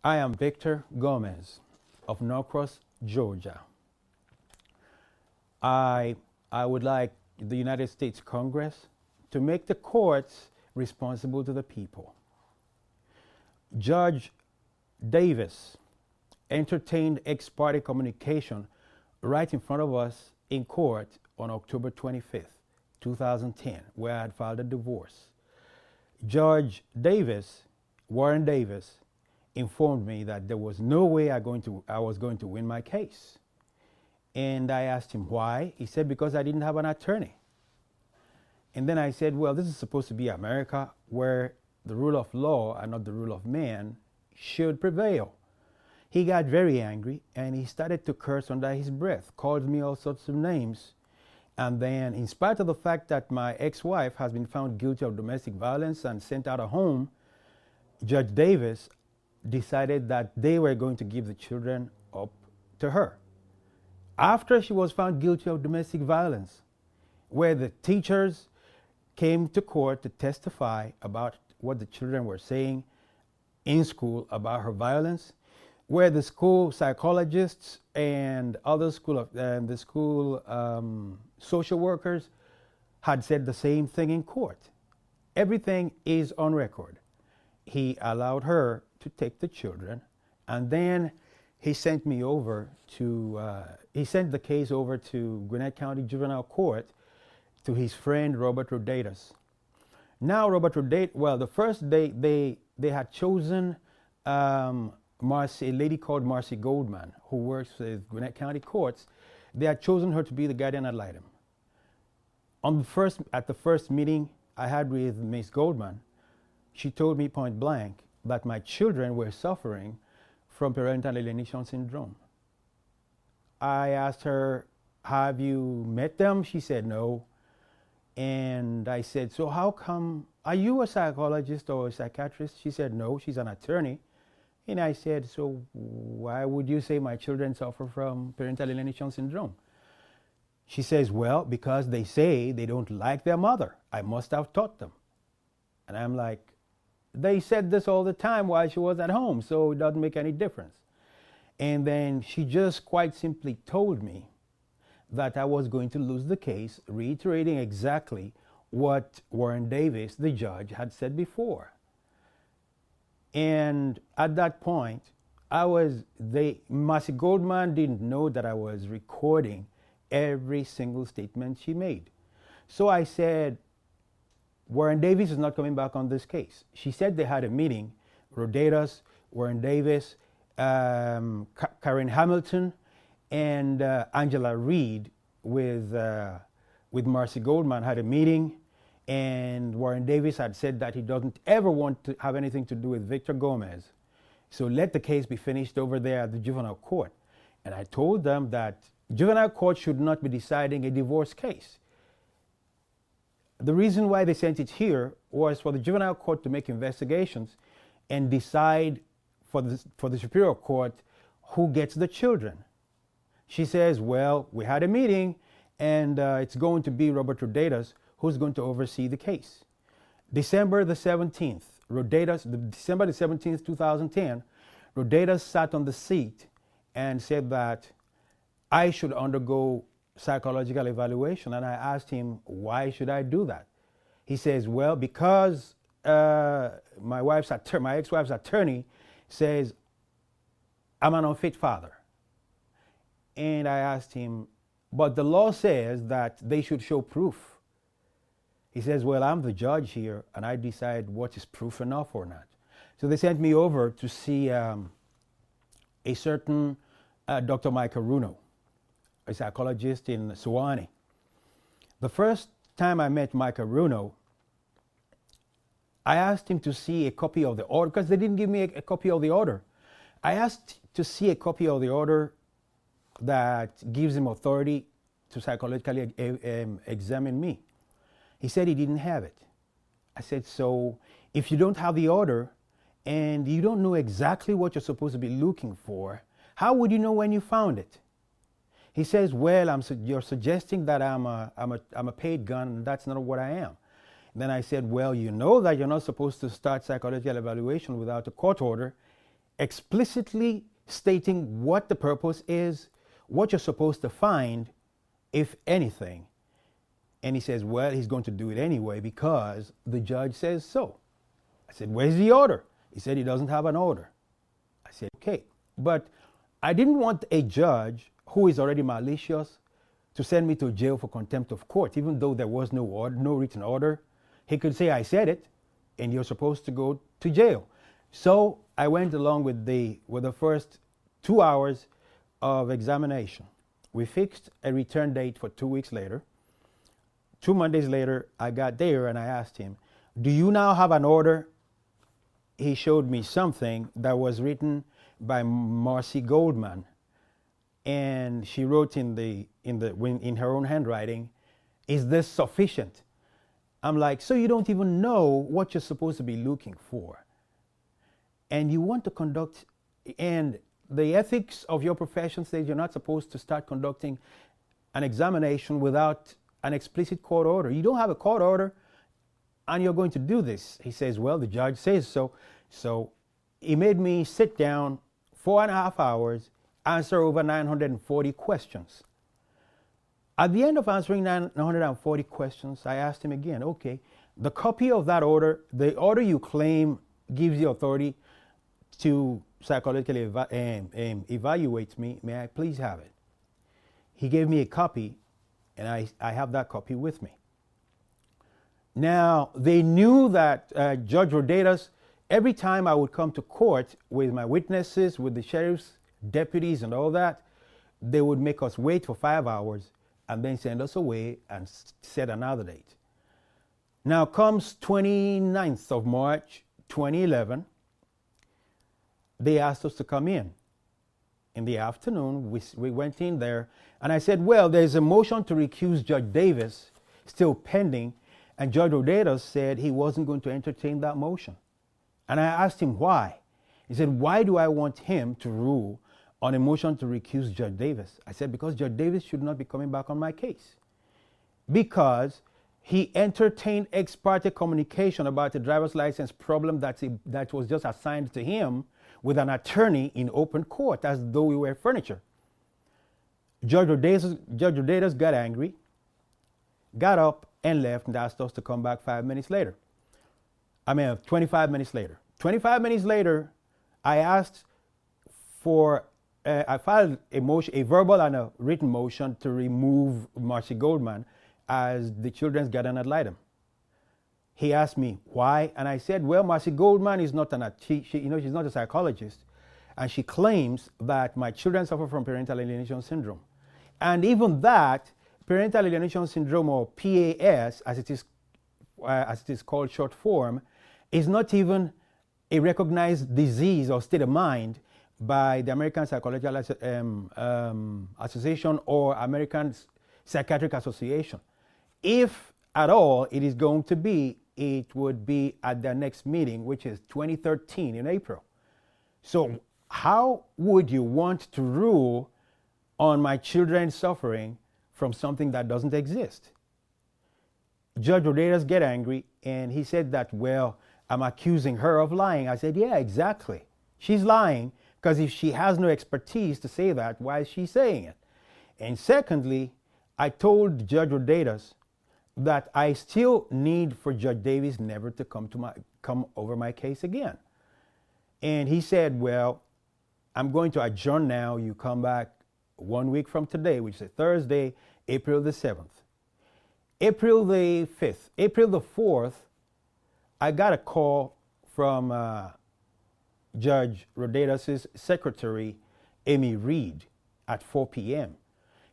I am Victor Gomez of Norcross, Georgia. I, I would like the United States Congress to make the courts responsible to the people. Judge Davis entertained ex parte communication right in front of us in court on October 25th, 2010, where I had filed a divorce. Judge Davis, Warren Davis, informed me that there was no way I was going to win my case. And I asked him why. He said, because I didn't have an attorney. And then I said, well, this is supposed to be America where the rule of law and not the rule of man should prevail. He got very angry and he started to curse under his breath, called me all sorts of names. And then, in spite of the fact that my ex-wife has been found guilty of domestic violence and sent out of home, Judge Davis decided that they were going to give the children up to her. After she was found guilty of domestic violence, where the teachers came to court to testify about what the children were saying in school about her violence, where the school psychologists and other social workers had said the same thing in court. Everything is on record. He allowed her to take the children, and then he sent me over to, he sent the case over to Gwinnett County Juvenile Court to his friend Robert Rodatus. Now Robert Rodatus, well, the first day they had chosen a lady called Marcy Goldman, who works with Gwinnett County Courts. They had chosen her to be the guardian ad litem. At the first meeting I had with Miss Goldman, she told me point blank that my children were suffering from parental alienation syndrome. I asked her, have you met them? She said no. And I said, so how come, are you a psychologist or a psychiatrist? She said no, she's an attorney. And I said, so why would you say my children suffer from parental alienation syndrome? She says, well, because they say they don't like their mother. I must have taught them. And I'm like, they said this all the time while she was at home, so it doesn't make any difference. And then she just quite simply told me that I was going to lose the case, reiterating exactly what Warren Davis, the judge, had said before. And at that point, Marcy Goldman didn't know that I was recording every single statement she made. So I said, Warren Davis is not coming back on this case. She said they had a meeting, Rodatus, Warren Davis, Karen Hamilton, and Angela Reed with Marcy Goldman had a meeting. And Warren Davis had said that he doesn't ever want to have anything to do with Victor Gomez. So let the case be finished over there at the juvenile court. And I told them that juvenile court should not be deciding a divorce case. The reason why they sent it here was for the juvenile court to make investigations and decide for the superior court who gets the children. She says, well, we had a meeting and it's going to be Robert Rodatus who's going to oversee the case. December the 17th, December the 17th, 2010, Rodatus sat on the seat and said that I should undergo psychological evaluation. And I asked him, why should I do that? He says, well, because my ex-wife's attorney says I'm an unfit father. And I asked him, but the law says that they should show proof. He says, well, I'm the judge here, and I decide what is proof enough or not. So they sent me over to see a certain Dr. Michael Runo, a psychologist in Suwannee. The first time I met Michael Runo, I asked him to see a copy of the order, because they didn't give me a copy of the order. I asked to see a copy of the order that gives him authority to psychologically examine me. He said he didn't have it. I said, so if you don't have the order and you don't know exactly what you're supposed to be looking for, how would you know when you found it? He says, well, you're suggesting that I'm a paid gun, and that's not what I am. Then I said, well, you know that you're not supposed to start psychological evaluation without a court order, explicitly stating what the purpose is, what you're supposed to find, if anything. And he says, well, he's going to do it anyway because the judge says so. I said, where's the order? He said he doesn't have an order. I said, okay. But I didn't want a judge who is already malicious to send me to jail for contempt of court, even though there was no order, no written order. He could say, I said it, and you're supposed to go to jail. So I went along with the first 2 hours of examination. We fixed a return date for 2 weeks later. 2 Mondays later, I got there and I asked him, do you now have an order? He showed me something that was written by Marcy Goldman. And she wrote in her own handwriting, is this sufficient? I'm like, so you don't even know what you're supposed to be looking for. And you want to conduct, and the ethics of your profession says you're not supposed to start conducting an examination without an explicit court order. You don't have a court order and you're going to do this. He says, well, the judge says so. So he made me sit down 4.5 hours, answer over 940 questions. At the end of answering 940 questions, I asked him again, okay, the copy of that order, the order you claim gives you authority to psychologically evaluate me, may I please have it? He gave me a copy, and I have that copy with me. Now, they knew that Judge Rodetas, every time I would come to court with my witnesses, with the sheriff's deputies and all that, they would make us wait for 5 hours and then send us away and set another date. Now comes 29th of March, 2011. They asked us to come in. In the afternoon, we went in there, and I said, well, there's a motion to recuse Judge Davis still pending, and Judge Rodetas said he wasn't going to entertain that motion. And I asked him why. He said, why do I want him to rule on a motion to recuse Judge Davis? I said, because Judge Davis should not be coming back on my case. Because he entertained ex parte communication about a driver's license problem that was just assigned to him with an attorney in open court as though we were furniture. Judge Rodetas got angry, got up and left and asked us to come back 25 minutes later. 25 minutes later, I asked for, I filed a motion, a verbal and a written motion to remove Marcy Goldman as the children's guardian ad litem. He asked me why, and I said, well, Marcy Goldman is not she's not a psychologist, and she claims that my children suffer from parental alienation syndrome. And even that, parental alienation syndrome, or PAS, as it is called short form, is not even a recognized disease or state of mind by the American Psychological Association or American Psychiatric Association. If at all it is going to be, it would be at their next meeting, which is 2013 in April. So how would you want to rule on my children suffering from something that doesn't exist? Judge Rodetas get angry, and he said that, well, I'm accusing her of lying. I said, yeah, exactly. She's lying, because if she has no expertise to say that, why is she saying it? And secondly, I told Judge Rodetas that I still need for Judge Davis never to come over my case again. And he said, well, I'm going to adjourn now. You come back 1 week from today, which is a Thursday, April the 7th. April the 5th, April the 4th, I got a call from Judge Rodetas' secretary, Amy Reed, at 4 p.m.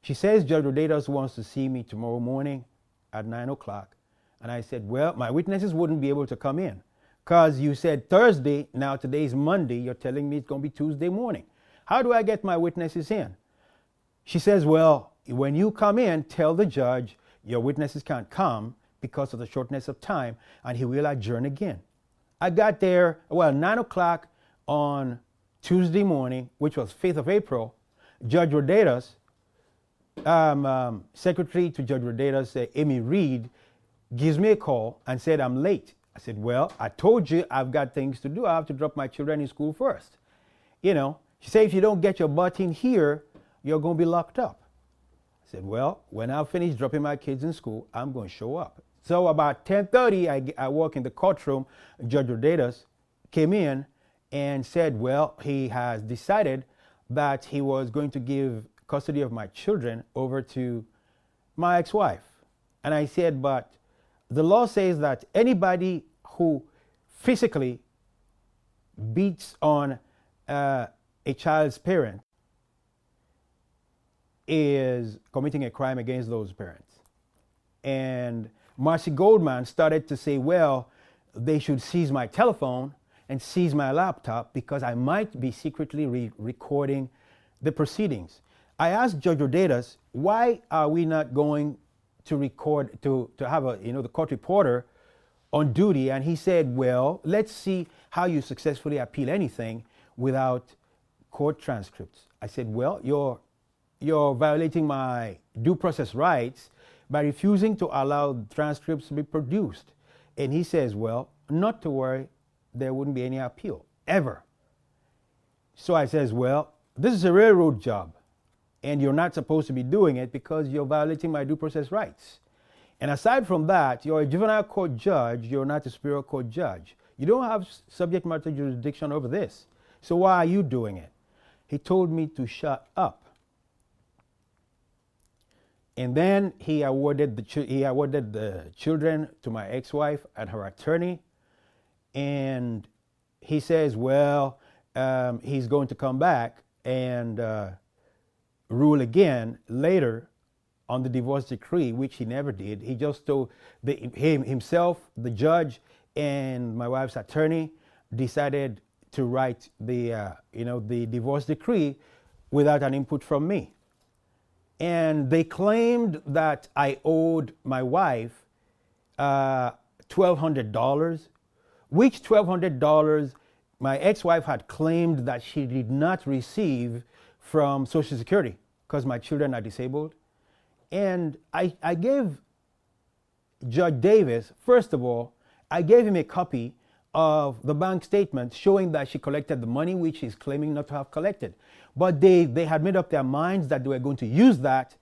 She says Judge Rodetas wants to see me tomorrow morning at 9 o'clock. And I said, well, my witnesses wouldn't be able to come in because you said Thursday, now today's Monday, you're telling me it's going to be Tuesday morning. How do I get my witnesses in? She says, well, when you come in, tell the judge your witnesses can't come because of the shortness of time, and he will adjourn again. I got there, 9 o'clock on Tuesday morning, which was 5th of April. Judge Rodetas, secretary to Judge Rodetas, Amy Reed, gives me a call and said, I'm late. I said, well, I told you I've got things to do. I have to drop my children in school first. She said, if you don't get your butt in here, you're going to be locked up. I said, well, when I finish dropping my kids in school, I'm going to show up. So about 10:30, I walk in the courtroom. Judge Rodatus came in and said, well, he has decided that he was going to give custody of my children over to my ex-wife. And I said, but the law says that anybody who physically beats on a child's parent is committing a crime against those parents. And Marcy Goldman started to say, well, they should seize my telephone and seize my laptop because I might be secretly recording the proceedings. I asked Judge Rodatus, why are we not going to record, to have the court reporter on duty? And he said, well, let's see how you successfully appeal anything without court transcripts. I said, well, you're violating my due process rights by refusing to allow transcripts to be produced. And he says, well, not to worry, there wouldn't be any appeal, ever. So I says, well, this is a railroad job, and you're not supposed to be doing it because you're violating my due process rights. And aside from that, you're a juvenile court judge, you're not a superior court judge. You don't have subject matter jurisdiction over this. So why are you doing it? He told me to shut up. And then he awarded the children to my ex-wife and her attorney. And he says, well, he's going to come back and rule again later on the divorce decree, which he never did. He just told himself, the judge, and my wife's attorney decided to write the divorce decree without an input from me. And they claimed that I owed my wife $1,200, which $1,200 my ex-wife had claimed that she did not receive from Social Security because my children are disabled. And I gave Judge Davis, first of all, I gave him a copy of the bank statement showing that she collected the money, which she's claiming not to have collected. But they had made up their minds that they were going to use that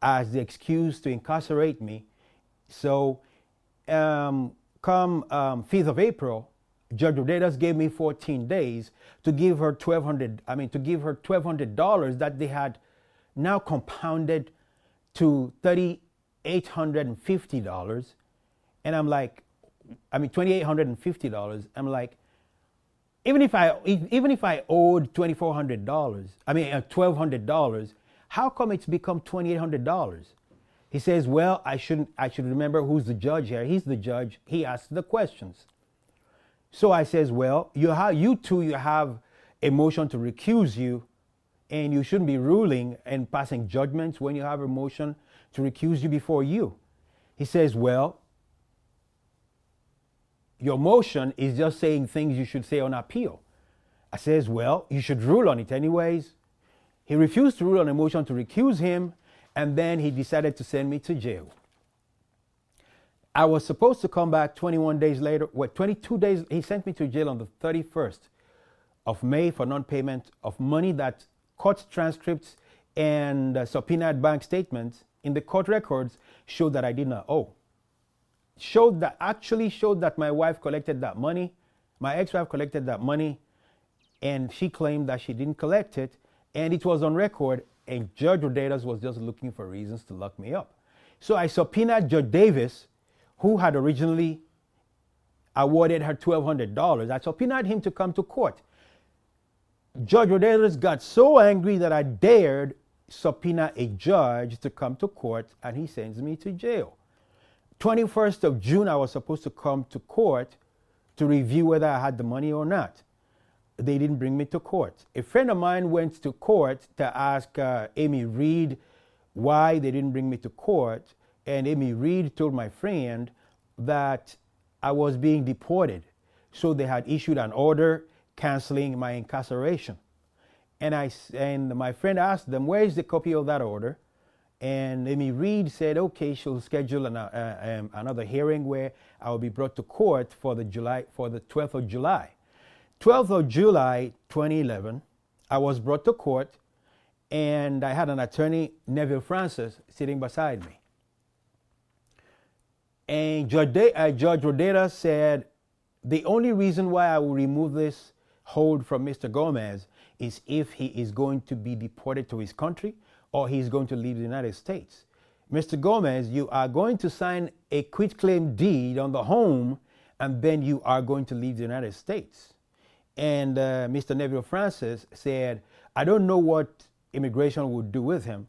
as the excuse to incarcerate me. So come 5th of April, Judge Rodatus gave me 14 days to give her $1,200 that they had now compounded to $3,850. And I'm like, $2,850. I'm like, even if I owed $2,400, $1,200, how come it's become $2,800? He says, well, I should remember who's the judge here. He's the judge. He asks the questions. So I says, well, you have a motion to recuse you, and you shouldn't be ruling and passing judgments when you have a motion to recuse you before you. He says, well, your motion is just saying things you should say on appeal. I says, well, you should rule on it anyways. He refused to rule on a motion to recuse him, and then he decided to send me to jail. I was supposed to come back 21 days later. 22 days. He sent me to jail on the 31st of May for non-payment of money that court transcripts and subpoenaed bank statements in the court records showed that I did not owe. Showed that my wife collected that money. My ex-wife collected that money, and she claimed that she didn't collect it, and it was on record, and Judge Rodatus was just looking for reasons to lock me up. So I subpoenaed Judge Davis, who had originally awarded her $1,200. I subpoenaed him to come to court. Judge Rodatus got so angry that I dared subpoena a judge to come to court, and he sends me to jail. 21st of June, I was supposed to come to court to review whether I had the money or not. They didn't bring me to court. A friend of mine went to court to ask Amy Reed why they didn't bring me to court, and Amy Reed told my friend that I was being deported. So they had issued an order canceling my incarceration. And my friend asked them, where is the copy of that order? And Amy Reed said, okay, she'll schedule another hearing where I will be brought to court for the 12th of July. 12th of July, 2011, I was brought to court, and I had an attorney, Neville Francis, sitting beside me. And Judge Rodeda said, the only reason why I will remove this hold from Mr. Gomez is if he is going to be deported to his country or he's going to leave the United States. Mr. Gomez, you are going to sign a quitclaim deed on the home, and then you are going to leave the United States. And Mr. Neville Francis said, I don't know what immigration would do with him.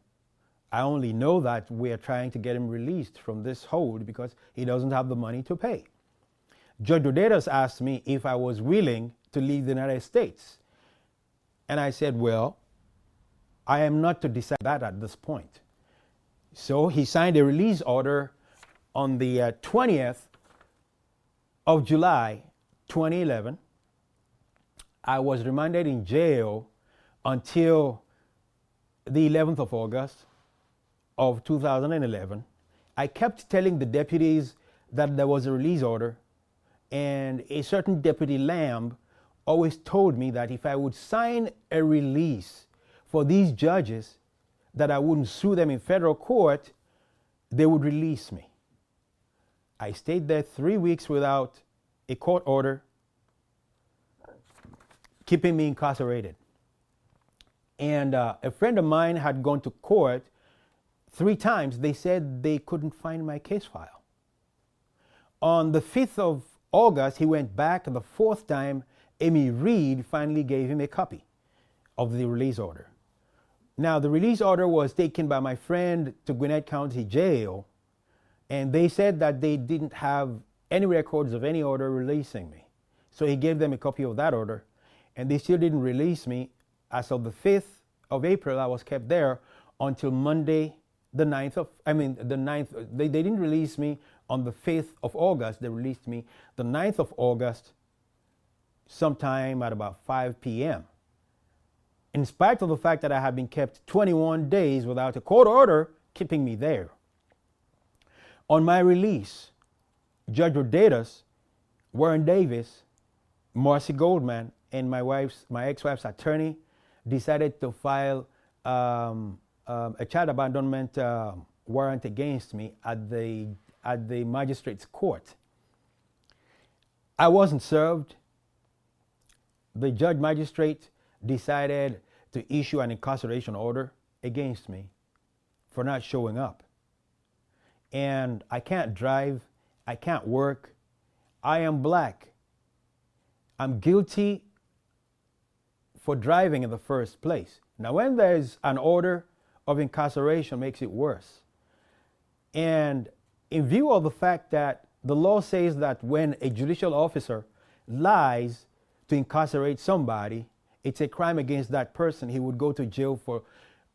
I only know that we are trying to get him released from this hold because he doesn't have the money to pay. Judge Rodedas asked me if I was willing to leave the United States. And I said, well, I am not to decide that at this point. So he signed a release order on the 20th of July, 2011. I was remanded in jail until the 11th of August of 2011. I kept telling the deputies that there was a release order, and a certain Deputy Lamb always told me that if I would sign a release for these judges, that I wouldn't sue them in federal court, they would release me. I stayed there 3 weeks without a court order, keeping me incarcerated. And a friend of mine had gone to court 3 times. They said they couldn't find my case file. On the 5th of August, he went back, and the 4th time, Amy Reed finally gave him a copy of the release order. Now, the release order was taken by my friend to Gwinnett County Jail, and they said that they didn't have any records of any order releasing me. So he gave them a copy of that order, and they still didn't release me. As of the 5th of April, I was kept there until Monday, the 9th. They didn't release me on the 5th of August. They released me the 9th of August, sometime at about 5 p.m. In spite of the fact that I had been kept 21 days without a court order keeping me there. On my release, Judge Rodedas, Warren Davis, Marcy Goldman, and my ex-wife's attorney decided to file a child abandonment warrant against me at the magistrate's court. I wasn't served. The judge magistrate decided to issue an incarceration order against me for not showing up. And I can't drive, I can't work, I am black. I'm guilty for driving in the first place. Now, when there's an order of incarceration, makes it worse. And in view of the fact that the law says that when a judicial officer lies to incarcerate somebody, it's a crime against that person. He would go to jail for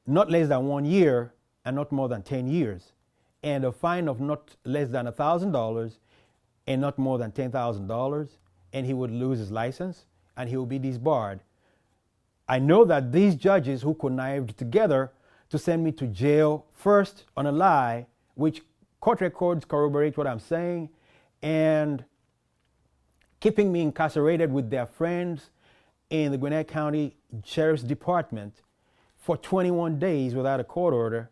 not less than 1 year and not more than 10 years. And a fine of not less than $1,000 and not more than $10,000. And he would lose his license and he will be disbarred. I know that these judges who connived together to send me to jail, first on a lie, which court records corroborate what I'm saying, and keeping me incarcerated with their friends in the Gwinnett County Sheriff's Department for 21 days without a court order,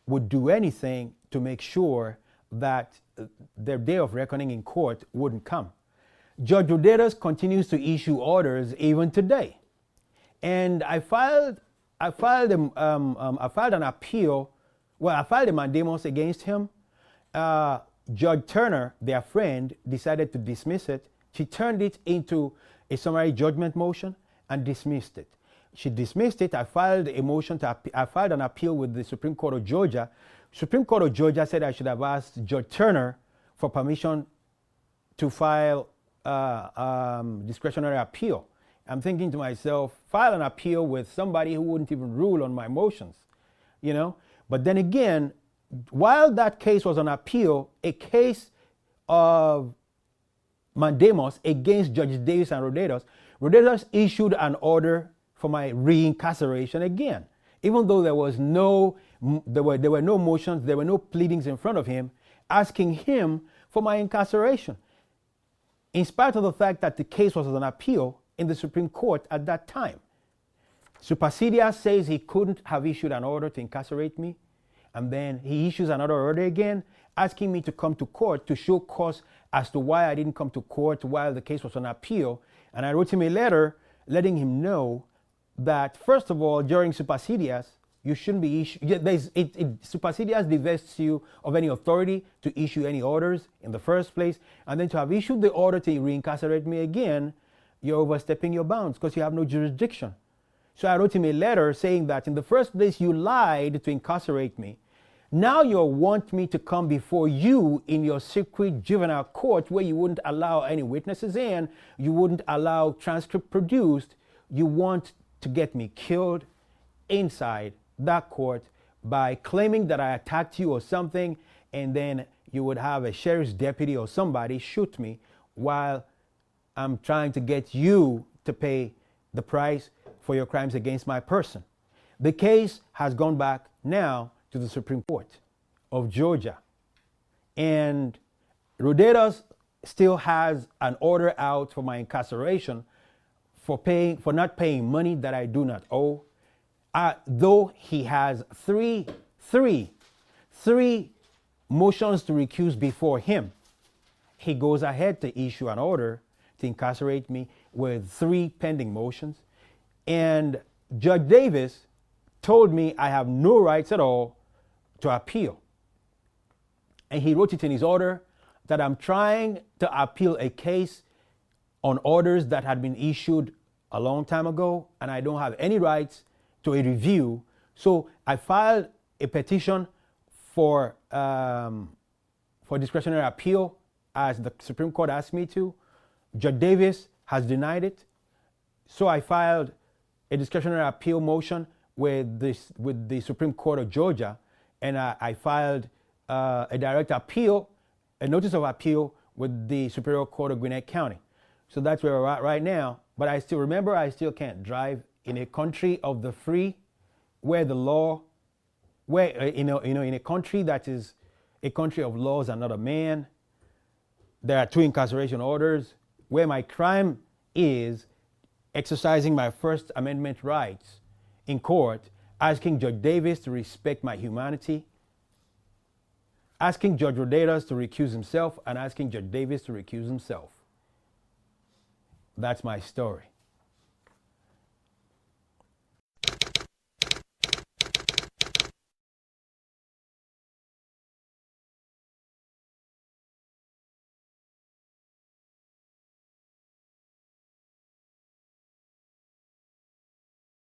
would do anything to make sure that their day of reckoning in court wouldn't come. Judge Rodedas continues to issue orders even today. And I filed an appeal. Well, I filed a mandamus against him. Judge Turner, their friend, decided to dismiss it. She turned it into a summary judgment motion and dismissed it. She dismissed it. I filed an appeal with the Supreme Court of Georgia. Supreme Court of Georgia said I should have asked Judge Turner for permission to file discretionary appeal. I'm thinking to myself, file an appeal with somebody who wouldn't even rule on my motions, you know? But then again, while that case was on appeal, a case of mandamus against Judge Davis and Rodedas issued an order for my reincarceration again. Even though there were no motions, there were no pleadings in front of him asking him for my incarceration. In spite of the fact that the case was on appeal in the Supreme Court at that time. Supersedious says he couldn't have issued an order to incarcerate me. And then he issues another order again, asking me to come to court to show cause as to why I didn't come to court while the case was on appeal. And I wrote him a letter letting him know that, first of all, during supersedious, you shouldn't be supersedious divests you of any authority to issue any orders in the first place. And then to have issued the order to reincarcerate me again, you're overstepping your bounds because you have no jurisdiction. So I wrote him a letter saying that in the first place you lied to incarcerate me. Now you want me to come before you in your secret juvenile court where you wouldn't allow any witnesses in, you wouldn't allow transcript produced. You want to get me killed inside that court by claiming that I attacked you or something, and then you would have a sheriff's deputy or somebody shoot me while I'm trying to get you to pay the price for your crimes against my person. The case has gone back now to the Supreme Court of Georgia. And Roderos still has an order out for my incarceration for not paying money that I do not owe. Though he has three motions to recuse before him, he goes ahead to issue an order to incarcerate me with 3 pending motions. And Judge Davis told me I have no rights at all to appeal. And he wrote it in his order that I'm trying to appeal a case on orders that had been issued a long time ago, and I don't have any rights to a review. So I filed a petition for discretionary appeal as the Supreme Court asked me to. Judge Davis has denied it. So I filed a discretionary appeal motion with the Supreme Court of Georgia, and I filed a direct appeal, a notice of appeal with the Superior Court of Gwinnett County. So that's where we're at right now. But I still can't drive in a country of the free, where the law, in a country that is a country of laws and not a man. There are 2 incarceration orders, where my crime is exercising my First Amendment rights in court, asking Judge Davis to respect my humanity, asking Judge Roderos to recuse himself, and asking Judge Davis to recuse himself. That's my story.